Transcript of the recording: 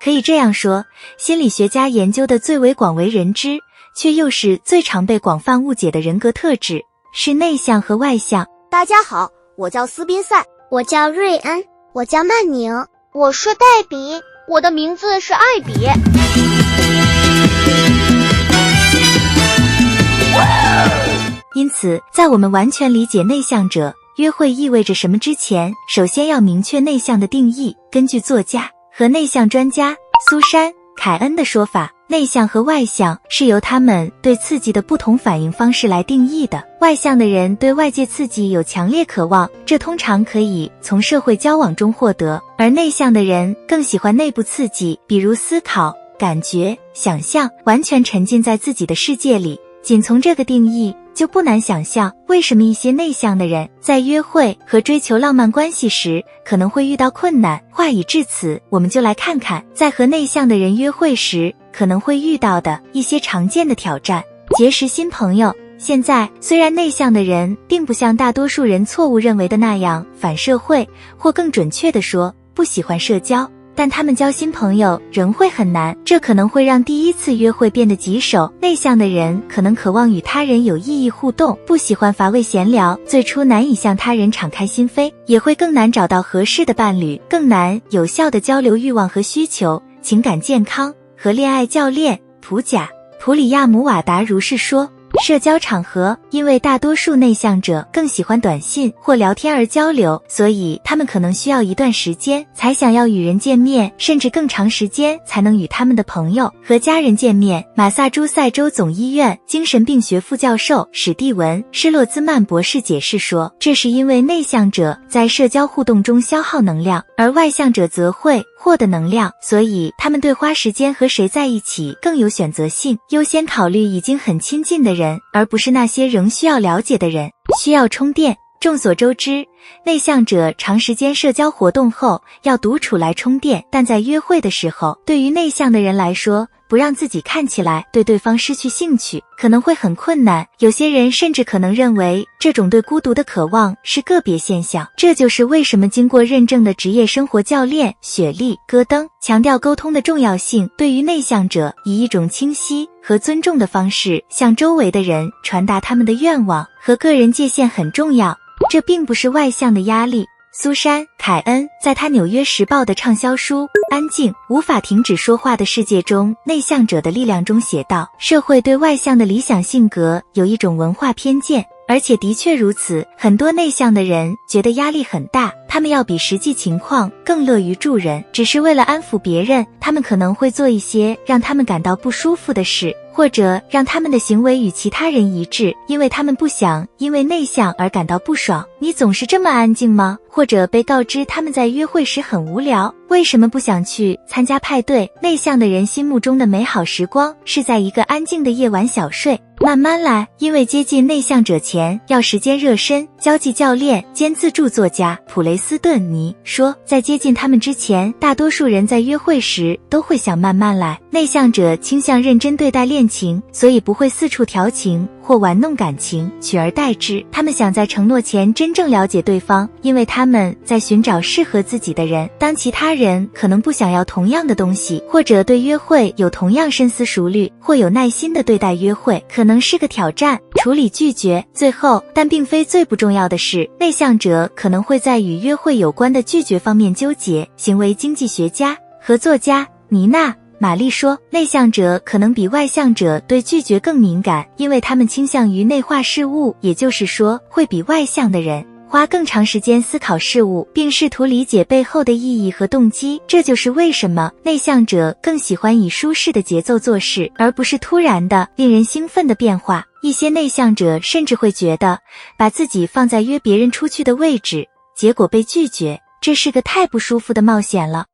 可以这样说，心理学家研究的最为广为人知，却又是最常被广泛误解的人格特质，是内向和外向。大家好，我叫斯宾塞，我叫瑞恩，我叫曼宁，我是黛比，我的名字是艾比。因此，在我们完全理解内向者约会意味着什么之前，首先要明确内向的定义。根据作家和内向专家苏珊·凯恩的说法，内向和外向是由他们对刺激的不同反应方式来定义的。外向的人对外界刺激有强烈渴望，这通常可以从社会交往中获得，而内向的人更喜欢内部刺激，比如思考、感觉、想象，完全沉浸在自己的世界里。仅从这个定义，就不难想象为什么一些内向的人在约会和追求浪漫关系时可能会遇到困难。话已至此，我们就来看看在和内向的人约会时可能会遇到的一些常见的挑战。结识新朋友。现在，虽然内向的人并不像大多数人错误认为的那样反社会，或更准确地说，不喜欢社交，但他们交新朋友仍会很难，这可能会让第一次约会变得棘手。内向的人可能渴望与他人有意义互动，不喜欢乏味闲聊，最初难以向他人敞开心扉，也会更难找到合适的伴侣，更难有效地交流欲望和需求。情感健康和恋爱教练普里亚姆瓦达如是说。社交场合，因为大多数内向者更喜欢短信或聊天而交流，所以他们可能需要一段时间才想要与人见面，甚至更长时间才能与他们的朋友和家人见面。马萨诸塞州总医院精神病学副教授史蒂文·施洛兹曼博士解释说，这是因为内向者在社交互动中消耗能量，而外向者则会获得能量，所以他们对花时间和谁在一起更有选择性，优先考虑已经很亲近的人，而不是那些仍需要了解的人。需要充电。众所周知，内向者长时间社交活动后要独处来充电，但在约会的时候，对于内向的人来说，不让自己看起来对对方失去兴趣，可能会很困难。有些人甚至可能认为这种对孤独的渴望是个别现象。这就是为什么经过认证的职业生活教练雪莉·戈登强调沟通的重要性，对于内向者以一种清晰和尊重的方式向周围的人传达他们的愿望和个人界限很重要。这并不是外向的压力。苏珊·凯恩在他《纽约时报》的畅销书《安静，无法停止说话的世界中：内向者的力量》中写道，社会对外向的理想性格有一种文化偏见，而且的确如此，很多内向的人觉得压力很大，他们要比实际情况更乐于助人，只是为了安抚别人，他们可能会做一些让他们感到不舒服的事，或者让他们的行为与其他人一致，因为他们不想因为内向而感到不爽。你总是这么安静吗？或者被告知他们在约会时很无聊，为什么不想去参加派对？内向的人心目中的美好时光是在一个安静的夜晚小睡，慢慢来，因为接近内向者前要时间热身。交际教练兼自助作家普雷斯顿尼说，在接近他们之前，大多数人在约会时都会想慢慢来。内向者倾向认真对待恋情，所以不会四处调情或玩弄感情，取而代之，他们想在承诺前真正了解对方，因为他们在寻找适合自己的人。当其他人可能不想要同样的东西，或者对约会有同样深思熟虑或有耐心的对待约会，可能是个挑战。处理拒绝。最后，但并非最不重要的是，内向者可能会在与约会有关的拒绝方面纠结。行为经济学家和作家妮娜·玛丽说，内向者可能比外向者对拒绝更敏感，因为他们倾向于内化事物，也就是说，会比外向的人花更长时间思考事物，并试图理解背后的意义和动机。这就是为什么内向者更喜欢以舒适的节奏做事，而不是突然的、令人兴奋的变化。一些内向者甚至会觉得，把自己放在约别人出去的位置，结果被拒绝，这是个太不舒服的冒险了。